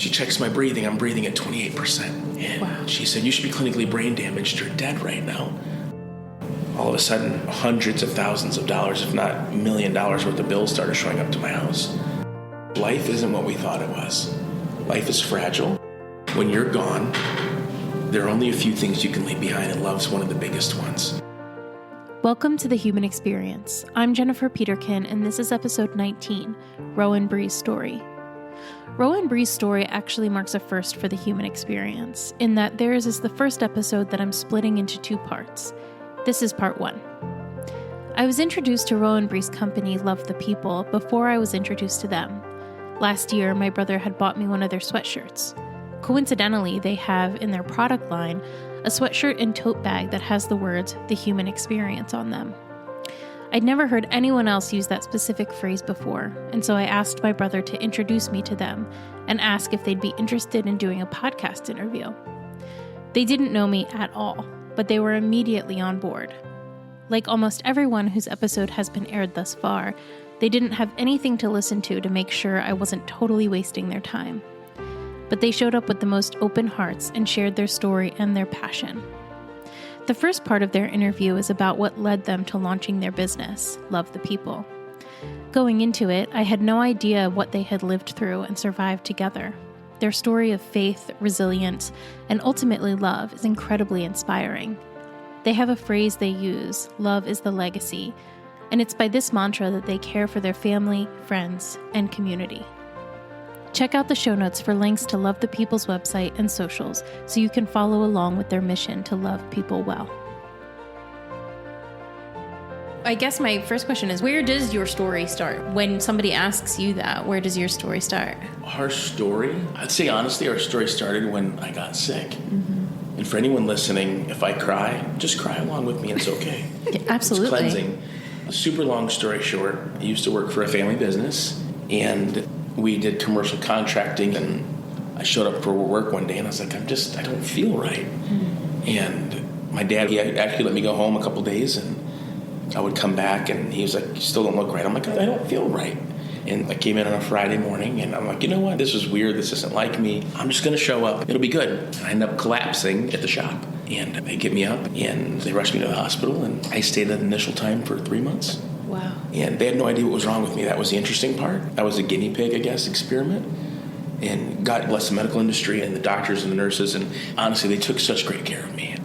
She checks my breathing. I'm breathing at 28%. And wow. She said, you should be clinically brain damaged. You're dead right now. All of a sudden, hundreds of thousands of dollars, if not $1 million worth of bills started showing up to my house. Life isn't what we thought it was. Life is fragile. When you're gone, there are only a few things you can leave behind, and love's one of the biggest ones. Welcome to The Human Experience. I'm Jennifer Peterkin, and this is episode 19, Rowan Bree's Story. Rowan Bree's story actually marks a first for The Human Experience, in that theirs is the first episode that I'm splitting into two parts. This is part one. I was introduced to Rowan Bree's company, Love the People, before I was introduced to them. Last year, my brother had bought me one of their sweatshirts. Coincidentally, they have in their product line a sweatshirt and tote bag that has the words, The Human Experience, on them. I'd never heard anyone else use that specific phrase before, and so I asked my brother to introduce me to them and ask if they'd be interested in doing a podcast interview. They didn't know me at all, but they were immediately on board. Like almost everyone whose episode has been aired thus far, they didn't have anything to listen to make sure I wasn't totally wasting their time. But they showed up with the most open hearts and shared their story and their passion. The first part of their interview is about what led them to launching their business, Love the People. Going into it, I had no idea what they had lived through and survived together. Their story of faith, resilience, and ultimately love is incredibly inspiring. They have a phrase they use, love is the legacy, and it's by this mantra that they care for their family, friends, and community. Check out the show notes for links to Love the People's website and socials so you can follow along with their mission to love people well. I guess my first question is, where does your story start? When somebody asks you that, where does your story start? Our story, I'd say honestly, our story started when I got sick. Mm-hmm. And for anyone listening, if I cry, just cry along with me and it's okay. Absolutely. It's cleansing. A super long story short, I used to work for a family business, and we did commercial contracting, and I showed up for work one day and I was like, I don't feel right. Mm-hmm. And my dad, he actually let me go home a couple days, and I would come back and he was like, you still don't look right. I'm like, I don't feel right. And I came in on a Friday morning and I'm like, you know what? This is weird. This isn't like me. I'm just going to show up. It'll be good. And I end up collapsing at the shop, and they get me up and they rushed me to the hospital, and I stayed at the initial time for 3 months. Wow. And they had no idea what was wrong with me. That was the interesting part. I was a guinea pig, I guess, experiment. And God bless the medical industry and the doctors and the nurses. And honestly, they took such great care of me.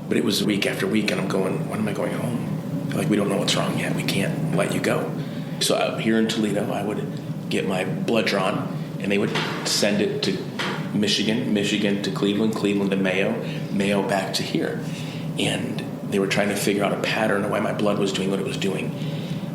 But it was week after week, and I'm going, when am I going home? Like, we don't know what's wrong yet. We can't let you go. So out here in Toledo, I would get my blood drawn, and they would send it to Michigan to Cleveland to Mayo back to here. And they were trying to figure out a pattern of why my blood was doing what it was doing.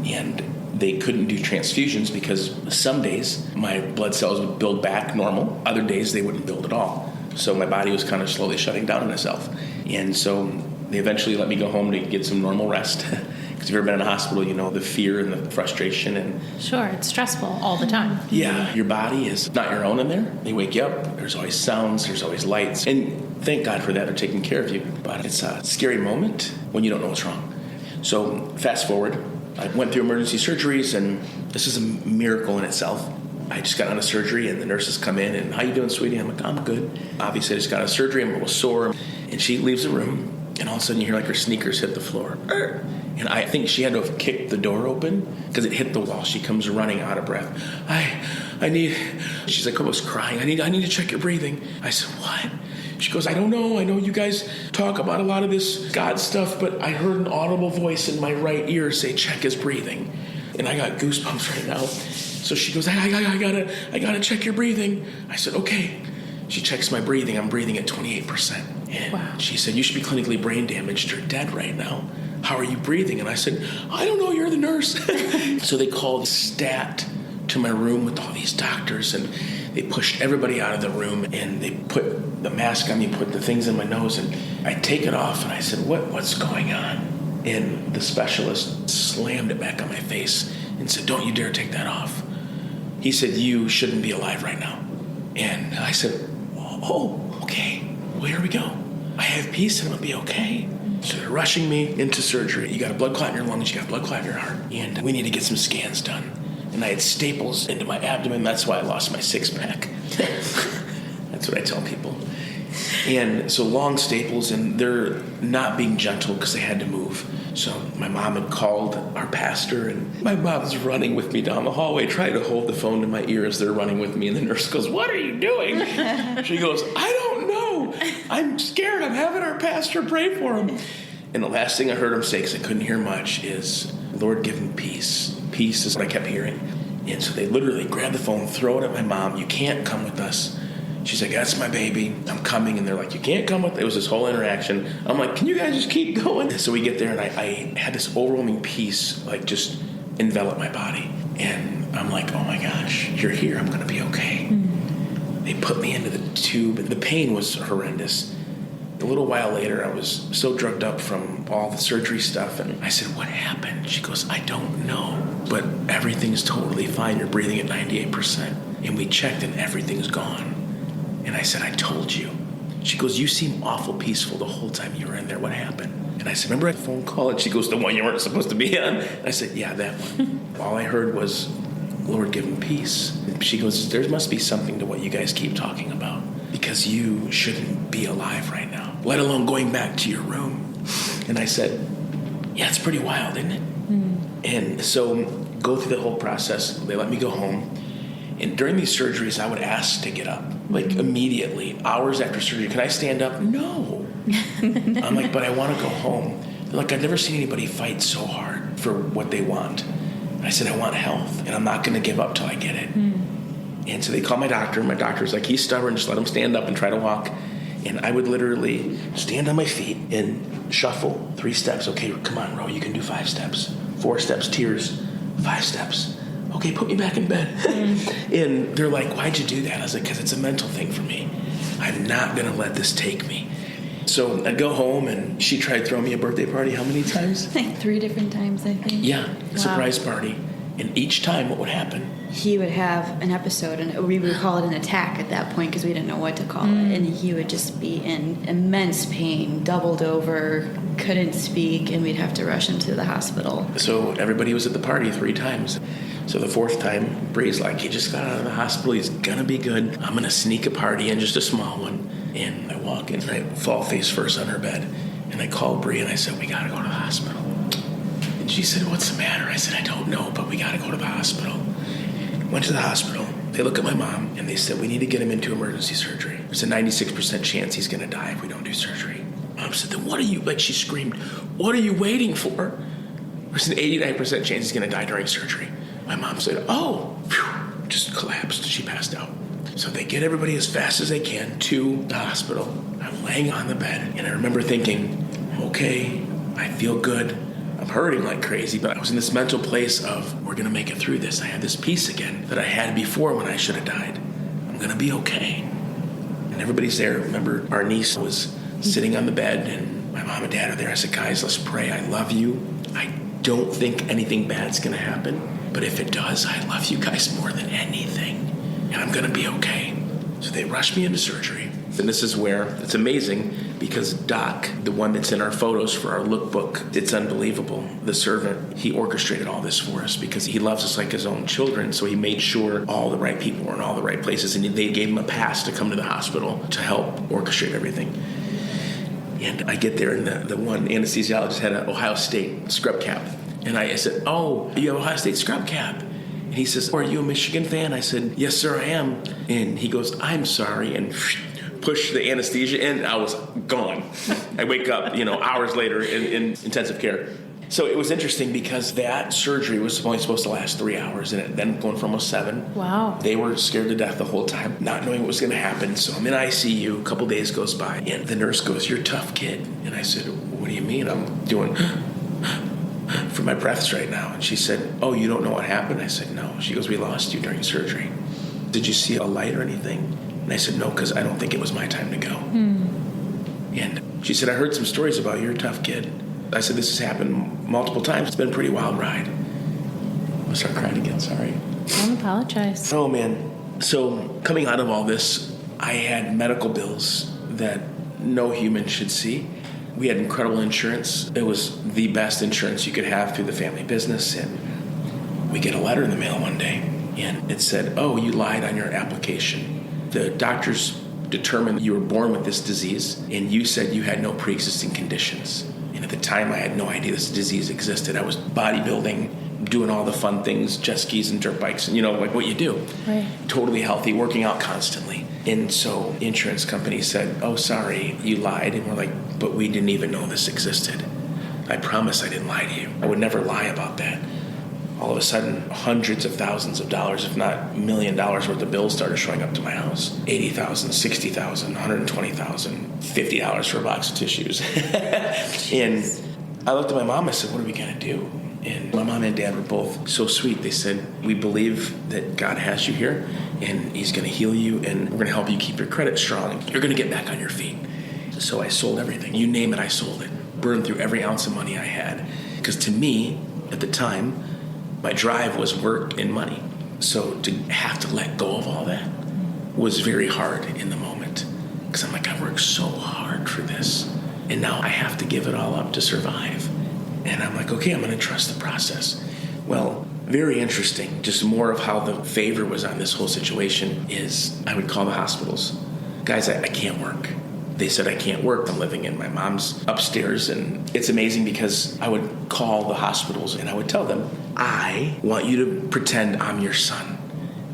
And they couldn't do transfusions because some days my blood cells would build back normal. Other days they wouldn't build at all. So my body was kind of slowly shutting down on itself. And so they eventually let me go home to get some normal rest. Because if you've ever been in a hospital, you know the fear and the frustration. And sure, it's stressful all the time. Yeah, your body is not your own in there. They wake you up. There's always sounds. There's always lights. And thank God for that. They're taking care of you. But it's a scary moment when you don't know what's wrong. So fast forward. I went through emergency surgeries, and this is a miracle in itself. I just got out of surgery, and the nurses come in, and how you doing, sweetie? I'm like, I'm good. Obviously, I just got out of surgery. I'm a little sore. And she leaves the room, and all of a sudden you hear like her sneakers hit the floor. And I think she had to have kicked the door open because it hit the wall. She comes running out of breath. She's like almost crying. I need to check your breathing. I said, what? She goes, I don't know. I know you guys talk about a lot of this God stuff, but I heard an audible voice in my right ear say, check his breathing. And I got goosebumps right now. So she goes, I gotta check your breathing. I said, okay. She checks my breathing. I'm breathing at 28%. And wow. She said, you should be clinically brain damaged. You're dead right now. How are you breathing? And I said, I don't know. You're the nurse. So they called stat to my room with all these doctors, and they pushed everybody out of the room, and they put the mask on me, put the things in my nose, and I take it off, and I said, what's going on? And the specialist slammed it back on my face and said, don't you dare take that off. He said, you shouldn't be alive right now. And I said, oh, okay, well, here we go. I have peace and I'll be okay. So they're rushing me into surgery. You got a blood clot in your lungs, you got a blood clot in your heart, and we need to get some scans done. And I had staples into my abdomen. That's why I lost my six-pack. That's what I tell people. And so long staples, and they're not being gentle because they had to move. So my mom had called our pastor, and my mom's running with me down the hallway, trying to hold the phone to my ear as they're running with me. And the nurse goes, "What are you doing?" She goes, "I don't know. I'm scared. I'm having our pastor pray for him." And the last thing I heard him say, because I couldn't hear much, is, "Lord, give him peace." Peace is what I kept hearing. And so they literally grabbed the phone, throw it at my mom. "You can't come with us." She's like, "That's my baby. I'm coming." And they're like, "You can't come with." It was this whole interaction. I'm like, "Can you guys just keep going?" So we get there, and I had this overwhelming peace, like, just envelop my body. And I'm like, "Oh my gosh, you're here. I'm going to be okay." They put me into the tube. The pain was horrendous. A little while later, I was so drugged up from all the surgery stuff, and I said, "What happened?" She goes, "I don't know, but everything's totally fine. You're breathing at 98%. And we checked, and everything's gone. And I said, "I told you." She goes, "You seem awful peaceful the whole time you were in there. What happened?" And I said, "Remember that phone call?" And she goes, "The one you weren't supposed to be on?" And I said, "Yeah, that one." All I heard was, "Lord, give him peace." And she goes, "There must be something to what you guys keep talking about, because you shouldn't be alive right now, let alone going back to your room." And I said, "Yeah, it's pretty wild, isn't it?" And so go through the whole process. They let me go home. And during these surgeries, I would ask to get up, like immediately, hours after surgery. "Can I stand up?" "No." I'm like, "But I want to go home." They're like, "I've never seen anybody fight so hard for what they want." I said, "I want health, and I'm not going to give up till I get it." And so they call my doctor, and my doctor's like, "He's stubborn, just let him stand up and try to walk." And I would literally stand on my feet and shuffle 3 steps. "Okay, come on, Ro, you can do 5 steps. 4 steps, tears, 5 steps. Okay, put me back in bed." And they're like, "Why'd you do that?" I was like, "Because it's a mental thing for me. I'm not going to let this take me." So I'd go home, and she tried throwing me a birthday party how many times? Like 3 different times, I think. Yeah, a surprise party. And each time, what would happen? He would have an episode, and we would call it an attack at that point because we didn't know what to call it. And he would just be in immense pain, doubled over, couldn't speak, and we'd have to rush him to the hospital. So everybody was at the party 3 times. So the 4th time, Bree's like, "He just got out of the hospital. He's going to be good. I'm going to sneak a party in, just a small one." And I walk in, and I fall face first on her bed. And I called Bree, and I said, "We got to go to the hospital." And she said, "What's the matter?" I said, "I don't know, but we got to go to the hospital." Went to the hospital. They look at my mom, and they said, "We need to get him into emergency surgery. There's a 96% chance he's going to die if we don't do surgery." Mom said, "Then what are you," like she screamed, "what are you waiting for? There's an 89% chance he's going to die during surgery." My mom said, "Oh," just collapsed. She passed out. So they get everybody as fast as they can to the hospital. I'm laying on the bed, and I remember thinking, "Okay, I feel good. I'm hurting like crazy," but I was in this mental place of, we're going to make it through this. I had this peace again that I had before when I should have died. I'm going to be okay. And everybody's there. Remember, our niece was sitting on the bed, and my mom and dad are there. I said, "Guys, let's pray. I love you. I don't think anything bad's going to happen. But if it does, I love you guys more than anything. And I'm going to be okay." So they rushed me into surgery. And this is where it's amazing, because Doc, the one that's in our photos for our lookbook, it's unbelievable. The servant, he orchestrated all this for us because he loves us like his own children. So he made sure all the right people were in all the right places. And they gave him a pass to come to the hospital to help orchestrate everything. And I get there, and the one anesthesiologist had an Ohio State scrub cap. And I said, "Oh, you have Ohio State scrub cap?" And he says, "Are you a Michigan fan?" I said, "Yes, sir, I am." And he goes, "I'm sorry," and pushed the anesthesia in. I was gone. I wake up, hours later in intensive care. So it was interesting because that surgery was only supposed to last 3 hours, and it then going for almost 7. Wow. They were scared to death the whole time, not knowing what was going to happen. So I'm in ICU. A couple days goes by, and the nurse goes, "You're a tough kid." And I said, "What do you mean?" I'm doing for my breaths right now. And she said, "Oh, you don't know what happened?" I said, "No." She goes, "We lost you during surgery. Did you see a light or anything?" And I said, "No, because I don't think it was my time to go." And she said, "I heard some stories about you. You're a tough kid." I said, "This has happened multiple times. It's been a pretty wild ride." I'm going to start crying again, sorry. Don't apologize. Oh, man. So coming out of all this, I had medical bills that no human should see. We had incredible insurance. It was the best insurance you could have through the family business. And we get a letter in the mail one day, and it said, "Oh, you lied on your application. The doctors determined you were born with this disease, and you said you had no pre-existing conditions. And at the time, I had no idea this disease existed. I was bodybuilding, doing all the fun things, jet skis and dirt bikes, and like what you do. Right. Totally healthy, working out constantly. And so insurance company said, oh, sorry, you lied. And we're like, but we didn't even know this existed. I promise I didn't lie to you. I would never lie about that. All of a sudden, hundreds of thousands of dollars, if not $1 million worth of bills started showing up to my house. $80,000, $60,000, $120,000, $50 for a box of tissues. And I looked at my mom, I said, what are we going to do? And my mom and dad were both so sweet. They said, we believe that God has you here, and he's going to heal you, and we're going to help you keep your credit strong. You're going to get back on your feet. So I sold everything. You name it, I sold it. Burned through every ounce of money I had. Because to me, at the time, my drive was work and money. So to have to let go of all that was very hard in the moment. Because I'm like, I worked so hard for this. And now I have to give it all up to survive. And I'm like, okay, I'm going to trust the process. Well, very interesting. Just more of how the favor was on this whole situation is I would call the hospitals. Guys, I can't work. They said I can't work. I'm living in my mom's upstairs. And it's amazing because I would call the hospitals and I would tell them, I want you to pretend I'm your son.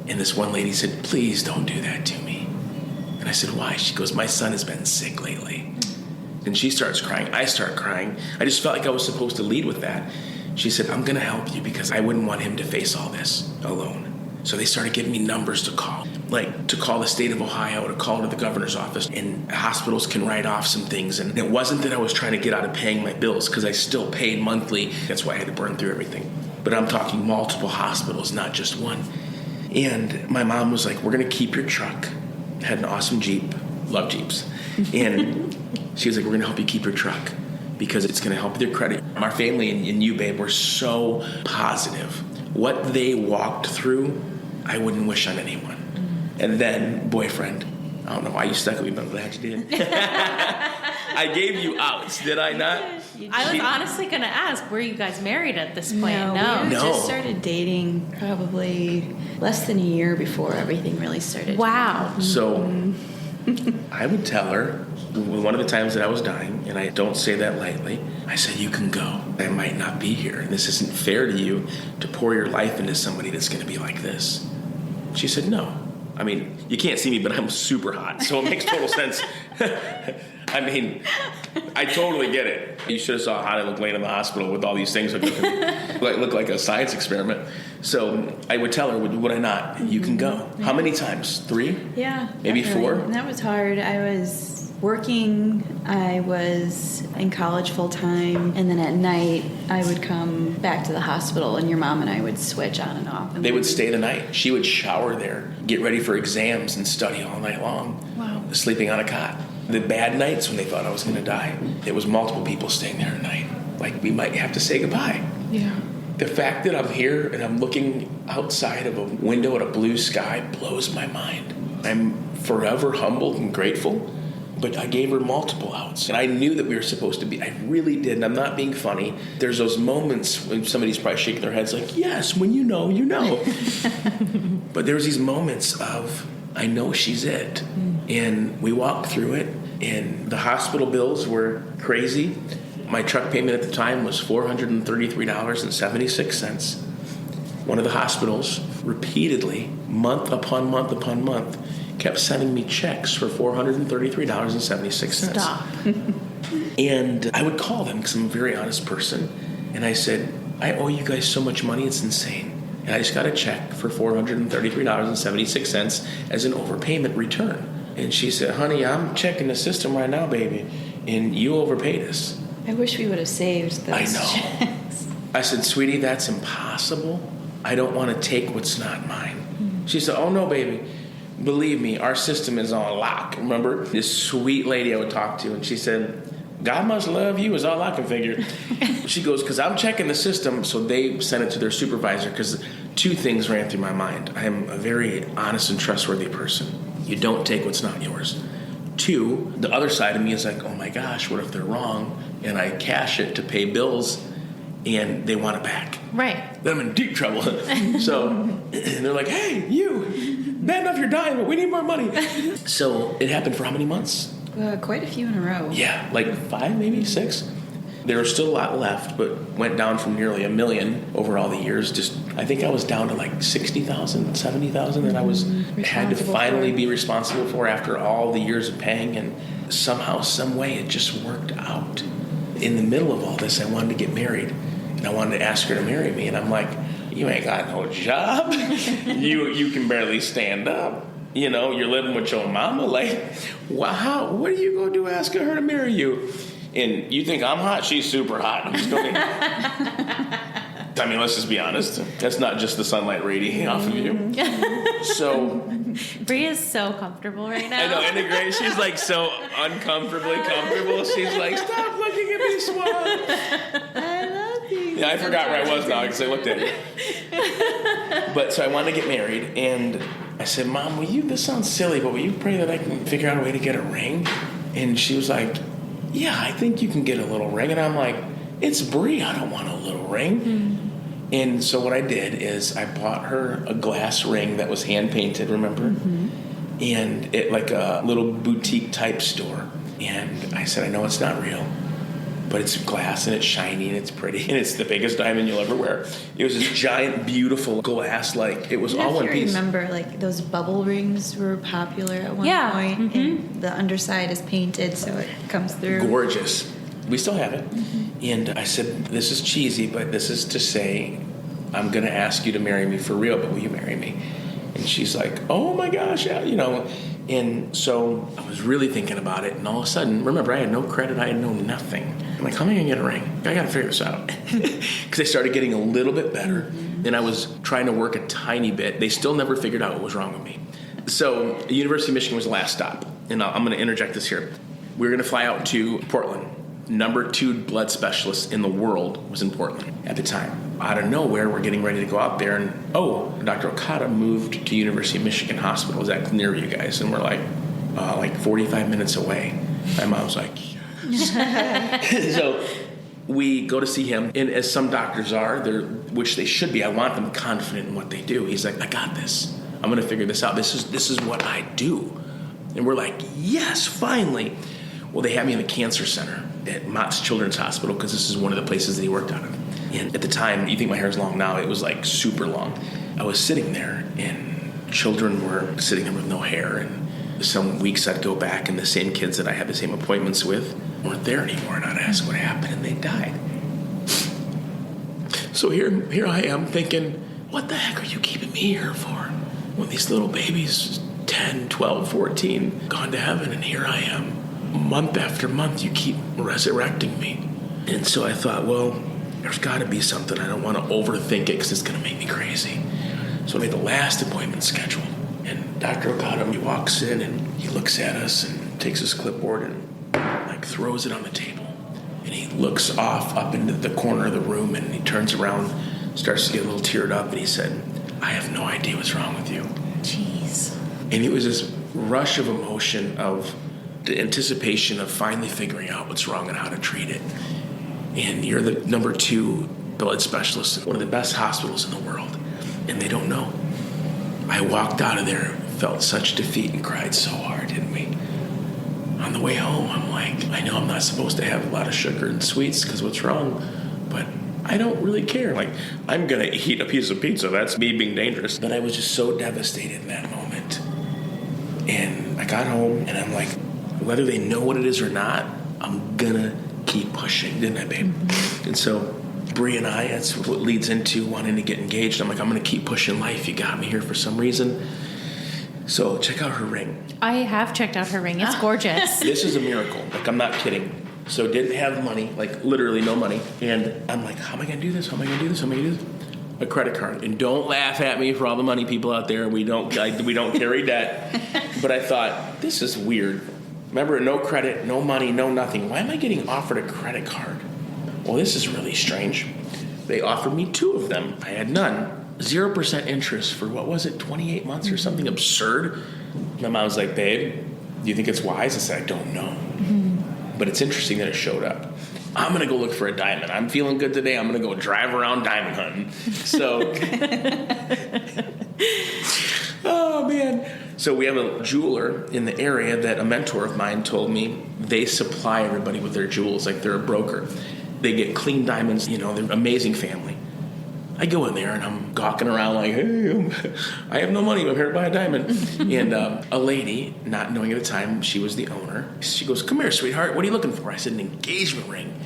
And this one lady said, please don't do that to me. And I said, why? She goes, my son has been sick lately. And she starts crying. I start crying. I just felt like I was supposed to lead with that. She said, I'm going to help you because I wouldn't want him to face all this alone. So they started giving me numbers to call, like to call the state of Ohio, to call to the governor's office, and hospitals can write off some things. And it wasn't that I was trying to get out of paying my bills because I still paid monthly. That's why I had to burn through everything. But I'm talking multiple hospitals, not just one. And my mom was like, we're going to keep your truck. Had an awesome Jeep. Love Jeeps. And she was like, we're going to help you keep your truck because it's going to help with your credit. Our family and you, babe, were so positive. What they walked through, I wouldn't wish on anyone. And then, boyfriend, I don't know why you stuck with me, but I'm glad you did. I gave you outs, did I not? I was honestly going to ask, were you guys married at this point? No. We just started dating probably less than a year before everything really started. Wow. So I would tell her, one of the times that I was dying, and I don't say that lightly, I said, you can go. I might not be here. And this isn't fair to you to pour your life into somebody that's going to be like this. She said, no. I mean, you can't see me, but I'm super hot, so it makes total sense. I mean, I totally get it. You should have saw how I looked laying in the hospital with all these things that look like a science experiment. So I would tell her, would I not? You can go. Yeah. How many times? 3? Yeah. Maybe definitely. 4? And that was hard. I was working. I was in college full time. And then at night, I would come back to the hospital, and your mom and I would switch on and off. And they would stay the night. She would shower there, get ready for exams, and study all night long. Wow. Sleeping on a cot. The bad nights when they thought I was going to die, there was multiple people staying there at night. Like, we might have to say goodbye. Yeah. The fact that I'm here and I'm looking outside of a window at a blue sky blows my mind. I'm forever humbled and grateful, but I gave her multiple outs. And I knew that we were supposed to be. I really did, and I'm not being funny. There's those moments when somebody's probably shaking their heads like, yes, when you know, you know. But there's these moments of, I know she's it. And we walked through it, and the hospital bills were crazy. My truck payment at the time was $433.76. One of the hospitals repeatedly, month upon month upon month, kept sending me checks for $433.76. Stop. And I would call them because I'm a very honest person. And I said, I owe you guys so much money, it's insane. And I just got a check for $433.76 as an overpayment return. And she said, honey, I'm checking the system right now, baby, and you overpaid us. I wish we would have saved those I know. checks. I said, sweetie, that's impossible. I don't want to take what's not mine. Mm-hmm. She said, oh, no, baby. Believe me, our system is on lock. Remember this sweet lady I would talk to, and she said, God must love you is all I can figure. She goes, because I'm checking the system, so they sent it to their supervisor, because 2 things ran through my mind. I am a very honest and trustworthy person. You don't take what's not yours. 2, the other side of me is like, oh my gosh, what if they're wrong? And I cash it to pay bills, and they want it back. Right. Then I'm in deep trouble. So they're like, hey, you, Bad enough you're dying, but we need more money. So it happened for how many months? Quite a few in a row. Yeah, like 5, maybe 6. There was still a lot left, but went down from nearly $1 million over all the years. Just, I think I was down to like 60,000, 70,000 that I had to finally be responsible for after all the years of paying. And somehow, some way, it just worked out. In the middle of all this, I wanted to get married, and I wanted to ask her to marry me. And I'm like, you ain't got no job. You can barely stand up. You know, you're living with your mama. Like, wow, what are you going to do asking her to marry you? And you think I'm hot? She's super hot. I'm just going I mean, let's just be honest. That's not just the sunlight radiating off of you. So Bree is so comfortable right now. I know, isn't it great? She's like so uncomfortably comfortable. She's like, stop looking at me, Swan. I love you. Yeah, I forgot where I was now because I looked at it. But so I wanted to get married, and I said, Mom, this sounds silly, but will you pray that I can figure out a way to get a ring? And she was like, yeah, I think you can get a little ring. And I'm like, it's Bree. I don't want a little ring. Mm-hmm. And so what I did is I bought her a glass ring that was hand-painted, remember? Mm-hmm. And it like a little boutique type store. And I said, I know it's not real, but it's glass and it's shiny and it's pretty and it's the biggest diamond you'll ever wear. It was this giant, beautiful glass, like it was all one piece. I remember like those bubble rings were popular at one point, mm-hmm. and the underside is painted so it comes through. Gorgeous. We still have it. Mm-hmm. And I said, this is cheesy, but this is to say, I'm going to ask you to marry me for real, but will you marry me? And she's like, oh my gosh, yeah, you know. And so I was really thinking about it, and all of a sudden, remember, I had no credit, I had no nothing. I'm like, how am I going to get a ring? I got to figure this out. Because I started getting a little bit better, and I was trying to work a tiny bit. They still never figured out what was wrong with me. So the University of Michigan was the last stop, and I'm going to interject this here. We were going to fly out to Portland. Number 2 blood specialist in the world was in Portland at the time. Out of nowhere, we're getting ready to go out there, and Dr. Okada moved to University of Michigan Hospital. Is that near you guys? And we're like 45 minutes away. My mom's like, yes. So we go to see him, and as some doctors are, which they should be, I want them confident in what they do. He's like, I got this. I'm going to figure this out. This is what I do. And we're like, yes, finally. Well, they had me in the cancer center at Mott's Children's Hospital because this is one of the places that he worked out of. And at the time, you think my hair's long now, it was like super long. I was sitting there, and children were sitting there with no hair. And some weeks I'd go back, and the same kids that I had the same appointments with weren't there anymore. And I'd ask what happened, and they died. So here I am thinking, what the heck are you keeping me here for? When these little babies, 10, 12, 14, gone to heaven, and here I am. Month after month, you keep resurrecting me. And so I thought, well, there's got to be something. I don't want to overthink it because it's going to make me crazy. So I made the last appointment scheduled. And Dr. Okada, he walks in and he looks at us and takes his clipboard and like throws it on the table. And he looks off up into the corner of the room, and he turns around, starts to get a little teared up, and he said, I have no idea what's wrong with you. Jeez. And it was this rush of emotion of the anticipation of finally figuring out what's wrong and how to treat it. And you're the number 2 blood specialist in one of the best hospitals in the world, and they don't know. I walked out of there, felt such defeat, and cried so hard, didn't we? On the way home, I'm like, I know I'm not supposed to have a lot of sugar and sweets because what's wrong, but I don't really care. Like, I'm going to eat a piece of pizza. That's me being dangerous. But I was just so devastated in that moment. And I got home, and I'm like, whether they know what it is or not, I'm gonna keep pushing, didn't I, babe? Mm-hmm. And so Bree and I, that's what leads into wanting to get engaged. I'm like, I'm gonna keep pushing life. You got me here for some reason. So check out her ring. I have checked out her ring. It's gorgeous. This is a miracle. Like, I'm not kidding. So didn't have money, like literally no money. And I'm like, how am I gonna do this? How am I gonna do this? How am I gonna do this? A credit card. And don't laugh at me for all the money people out there. We don't carry debt. But I thought, this is weird. Remember, no credit, no money, no nothing. Why am I getting offered a credit card? Well, this is really strange. They offered me 2 of them. I had none. 0% interest for, 28 months or something absurd? My mom was like, babe, do you think it's wise? I said, I don't know. Mm-hmm. But it's interesting that it showed up. I'm going to go look for a diamond. I'm feeling good today. I'm going to go drive around diamond hunting. So Oh, man. So we have a jeweler in the area that a mentor of mine told me they supply everybody with their jewels, like they're a broker. They get clean diamonds, they're an amazing family. I go in there and I'm gawking around like, hey, I have no money, I'm here to buy a diamond. And a lady, not knowing at the time she was the owner, she goes, come here, sweetheart, what are you looking for? I said, an engagement ring.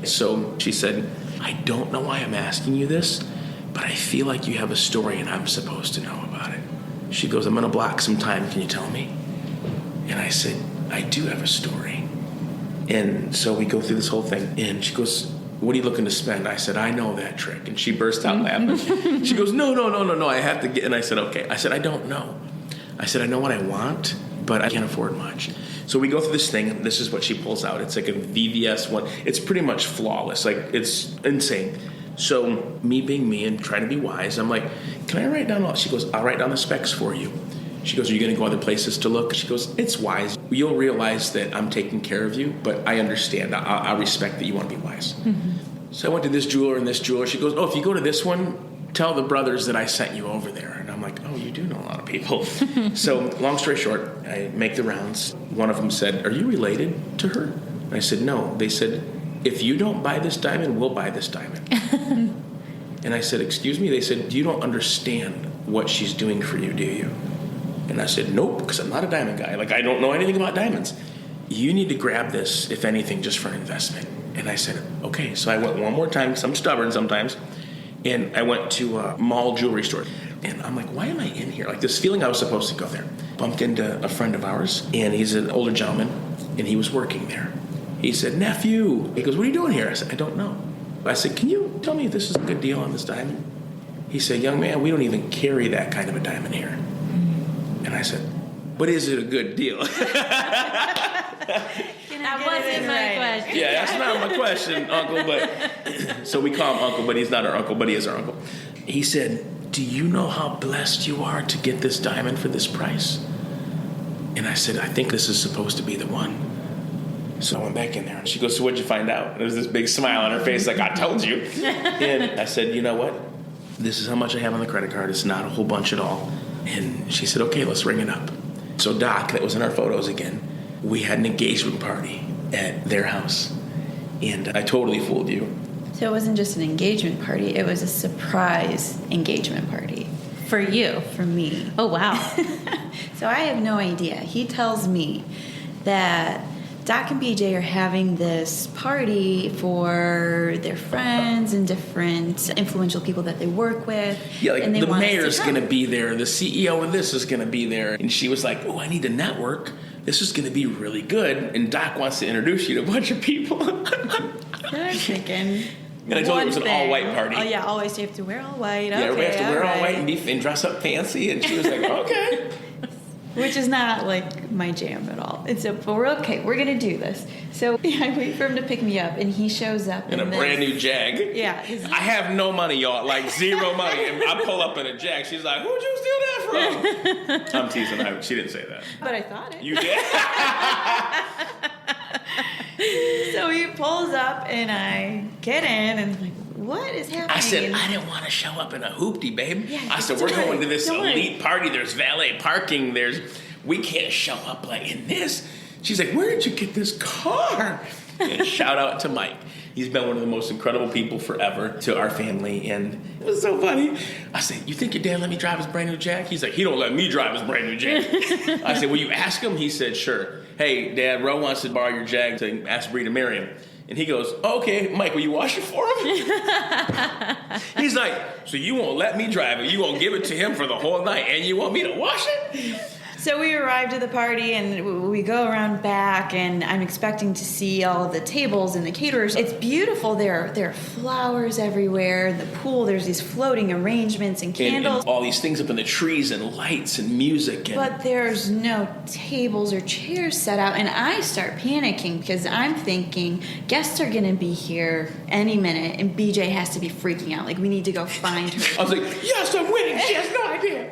So she said, I don't know why I'm asking you this, but I feel like you have a story and I'm supposed to know about it. She goes, I'm going to block some time, can you tell me? And I said, I do have a story. And so we go through this whole thing, and she goes, what are you looking to spend? I said, I know that trick. And she burst out laughing. She goes, no, I have to get, and I said, okay. I said, I don't know. I said, I know what I want, but I can't afford much. So we go through this thing, and this is what she pulls out. It's like a VVS one. It's pretty much flawless. Like, it's insane. So me being me and trying to be wise, I'm like, can I write down all? She goes, I'll write down the specs for you. She goes, are you going to go other places to look? She goes, it's wise. You'll realize that I'm taking care of you, but I understand. I respect that you want to be wise. Mm-hmm. So I went to this jeweler and this jeweler. She goes, oh, if you go to this one, tell the brothers that I sent you over there. And I'm like, oh, you do know a lot of people. So long story short, I make the rounds. One of them said, are you related to her? And I said, no. They said, if you don't buy this diamond, we'll buy this diamond. And I said, excuse me? They said, you don't understand what she's doing for you, do you? And I said, nope, because I'm not a diamond guy. Like, I don't know anything about diamonds. You need to grab this, if anything, just for an investment. And I said, okay. So I went one more time, because I'm stubborn sometimes. And I went to a mall jewelry store. And I'm like, why am I in here? Like, this feeling I was supposed to go there. Bumped into a friend of ours, and he's an older gentleman, and he was working there. He said, nephew. He goes, what are you doing here? I said, I don't know. I said, can you tell me if this is a good deal on this diamond? He said, young man, we don't even carry that kind of a diamond here. And I said, but is it a good deal? That wasn't my question. Yeah, that's not my question, Uncle. But so we call him Uncle, but he's not our uncle, but he is our uncle. He said, do you know how blessed you are to get this diamond for this price? And I said, I think this is supposed to be the one. So I went back in there, and she goes, so what'd you find out? And there was this big smile on her face, like, I told you. And I said, you know what? This is how much I have on the credit card. It's not a whole bunch at all. And she said, okay, let's ring it up. So Doc, that was in our photos again, we had an engagement party at their house. And I totally fooled you. So it wasn't just an engagement party, it was a surprise engagement party. For you? For me. Oh, wow. So I have no idea. He tells me that Doc and BJ are having this party for their friends and different influential people that they work with. Yeah, like and they the want us mayor's to going to be there. The CEO of this is going to be there. And she was like, oh, I need to network. This is going to be really good. And Doc wants to introduce you to a bunch of people. I'm thinking... And I told her it was an all-white party. Oh, yeah, always you have to wear all white. Yeah, okay, we have to wear all white right. and dress up fancy. And she was like, okay. Which is not like my jam at all. But we're okay. We're gonna do this. So I wait for him to pick me up, and he shows up In a brand new Jag. Yeah, I have no money, y'all. Like zero money. And I pull up in a Jag. She's like, who'd you steal that from? I'm teasing. She didn't say that. But I thought it. You did? So he pulls up, and I get in, and I'm like, what is happening? I said, I didn't want to show up in a hoopty, babe. Yeah, I said, don't we're worry. going to this Don't worry. elite party. There's valet parking. We can't show up like in this. She's like, where did you get this car? And shout out to Mike. He's been one of the most incredible people forever to our family. And it was so funny. I said, you think your dad let me drive his brand new Jag? He's like, he don't let me drive his brand new Jag. I said, will you ask him? He said, sure. Hey, Dad, Ro wants to borrow your Jag to ask Bree to marry him. And he goes, okay, Mike, will you wash it for him? He's like, so you won't let me drive it. You won't give it to him for the whole night, and you want me to wash it? So we arrived at the party, and we go around back, and I'm expecting to see all the tables and the caterers. It's beautiful. There are flowers everywhere. The pool, there's these floating arrangements and candles. And all these things up in the trees and lights and music. But there's no tables or chairs set out, and I start panicking because I'm thinking guests are going to be here any minute, and BJ has to be freaking out. Like, we need to go find her. I was like, yes, I'm winning. She has no idea.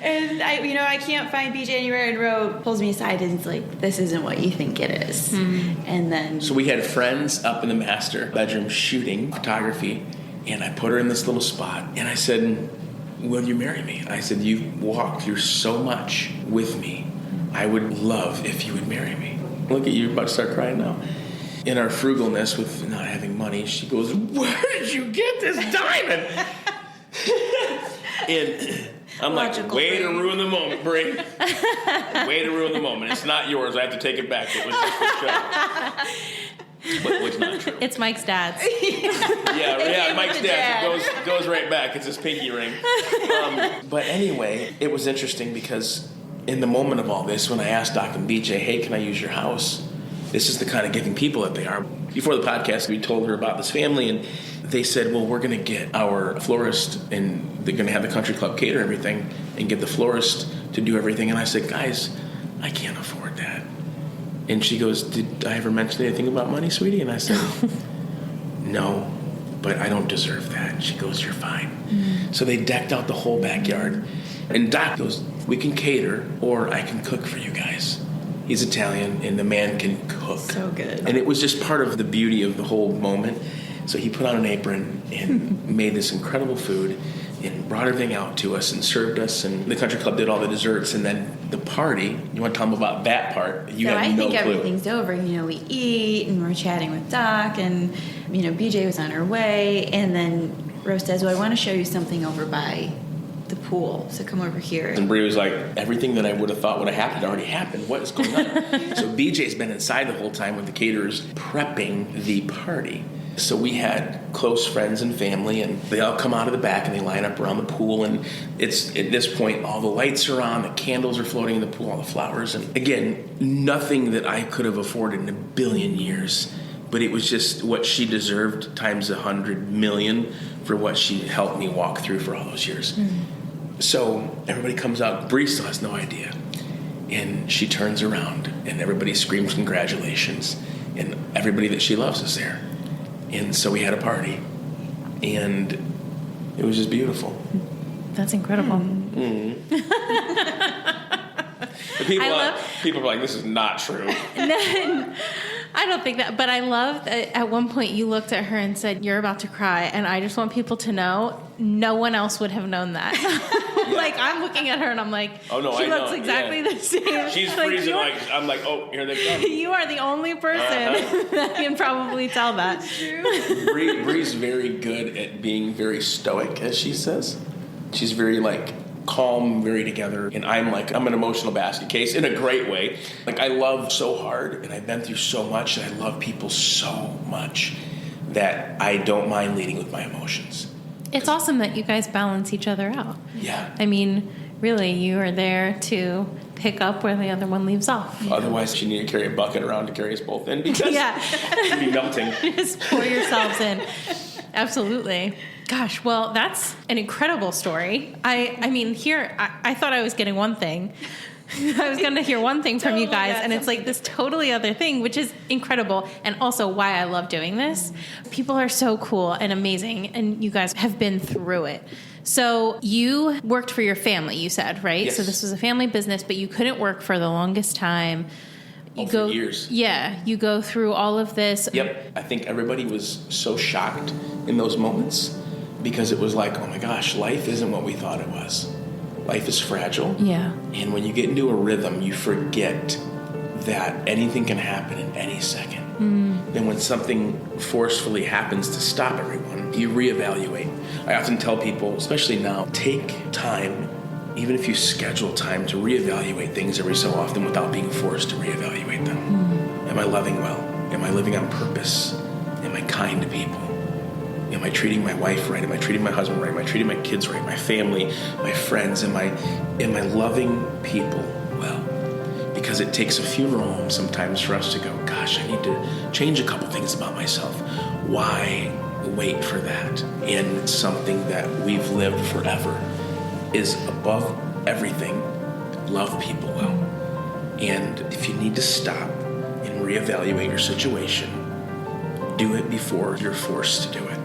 And I can't find BJ anywhere, and Ro pulls me aside and it's like, this isn't what you think it is. And then... So we had friends up in the master bedroom shooting photography, and I put her in this little spot, and I said, will you marry me? I said, you've walked through so much with me. I would love if you would marry me. Look at you, you're about to start crying now. In our frugalness with not having money, she goes, where did you get this diamond? And I'm like, way to ruin the moment, Bree. Way to ruin the moment. It's not yours. I have to take it back. It was just for show. But it's not true. It's Mike's dad's. Yeah, Mike's dad's. It goes right back. It's his pinky ring. But anyway, it was interesting because in the moment of all this, when I asked Doc and BJ, hey, can I use your house? This is the kind of giving people that they are. Before the podcast, we told her about this family, and they said, well, we're going to get our florist, and they're going to have the country club cater everything, and get the florist to do everything. And I said, guys, I can't afford that. And she goes, did I ever mention anything about money, sweetie? And I said, no, but I don't deserve that. She goes, you're fine. Mm-hmm. So they decked out the whole backyard. And Doc goes, we can cater, or I can cook for you guys. He's Italian, and the man can cook. So good. And it was just part of the beauty of the whole moment. So he put on an apron and made this incredible food and brought everything out to us and served us. And the country club did all the desserts. And then the party, you want to tell them about that part? You have no clue. I think everything's over. We eat, and we're chatting with Doc, and, BJ was on her way. And then Rose says, well, I want to show you something over by the pool, so come over here. And Bree was like, everything that I would have thought would have happened already happened. What is going on? So BJ's been inside the whole time with the caterers prepping the party. So we had close friends and family, and they all come out of the back and they line up around the pool, and it's at this point all the lights are on, the candles are floating in the pool, all the flowers, and again, nothing that I could have afforded in a billion years. But it was just what she deserved times 100 million for what she helped me walk through for all those years. Mm-hmm. So everybody comes out. Bree still has no idea. And she turns around, and everybody screams congratulations. And everybody that she loves is there. And so we had a party. And it was just beautiful. That's incredible. Mm-hmm. People are like, this is not true. I don't think that, but I love that at one point you looked at her and said, you're about to cry, and I just want people to know no one else would have known that. Like, I'm looking at her and I'm like, oh, no, she looks exactly the same. She's freezing, I'm like, oh, here they come. You are the only person that can probably tell that. It's true. Bree's very good at being very stoic, as she says. She's very, calm, very together, and I'm an emotional basket case in a great way. I love so hard, and I've been through so much, and I love people so much that I don't mind leading with my emotions. It's awesome that you guys balance each other out. Yeah. I mean, really, you are there to pick up where the other one leaves off. Otherwise, you need to carry a bucket around to carry us both in because you'd be melting. Just pour yourselves in. Absolutely. Gosh, well, that's an incredible story. I mean, here, I thought I was getting one thing. I was going to hear one thing from you guys, and it's this totally other thing, which is incredible, and also why I love doing this. People are so cool and amazing, and you guys have been through it. So you worked for your family, you said, right? Yes. So this was a family business, but you couldn't work for the longest time. For years. Yeah, you go through all of this. Yep. I think everybody was so shocked in those moments because it was like, oh my gosh, life isn't what we thought it was. Life is fragile. Yeah. And when you get into a rhythm, you forget that anything can happen in any second. Then when something forcefully happens to stop everyone, you reevaluate. I often tell people, especially now, take time, even if you schedule time, to reevaluate things every so often without being forced to reevaluate them. Am I loving well? Am I living on purpose? Am I kind to people? Am I treating my wife right? Am I treating my husband right? Am I treating my kids right? My family, my friends? Am I loving people well? Because it takes a funeral home sometimes for us to go, gosh, I need to change a couple things about myself. Why wait for that? And something that we've lived forever is above everything, love people well. And if you need to stop and reevaluate your situation, do it before you're forced to do it.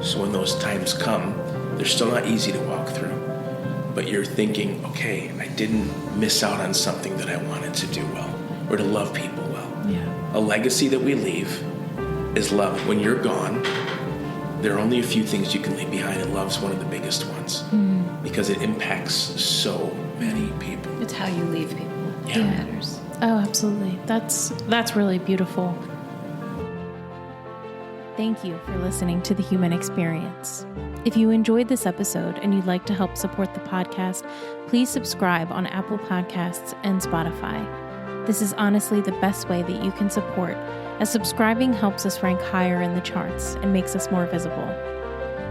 So when those times come, they're still not easy to walk through. But you're thinking, okay, I didn't miss out on something that I wanted to do well, or to love people well. Yeah. A legacy that we leave is love. When you're gone, there are only a few things you can leave behind, and love's one of the biggest ones. because it impacts so many people. It's how you leave people that Yeah. matters. Oh, absolutely. That's really beautiful. Thank you for listening to The Human Experience. If you enjoyed this episode and you'd like to help support the podcast, please subscribe on Apple Podcasts and Spotify. This is honestly the best way that you can support, as subscribing helps us rank higher in the charts and makes us more visible.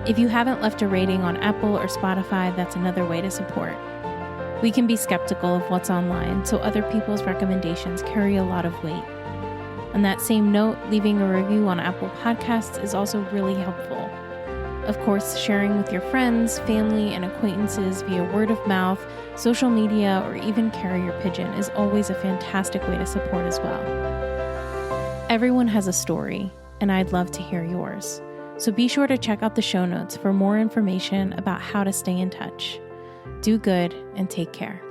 If you haven't left a rating on Apple or Spotify, that's another way to support. We can be skeptical of what's online, so other people's recommendations carry a lot of weight. On that same note, leaving a review on Apple Podcasts is also really helpful. Of course, sharing with your friends, family, and acquaintances via word of mouth, social media, or even carrier pigeon is always a fantastic way to support as well. Everyone has a story, and I'd love to hear yours. So be sure to check out the show notes for more information about how to stay in touch. Do good and take care.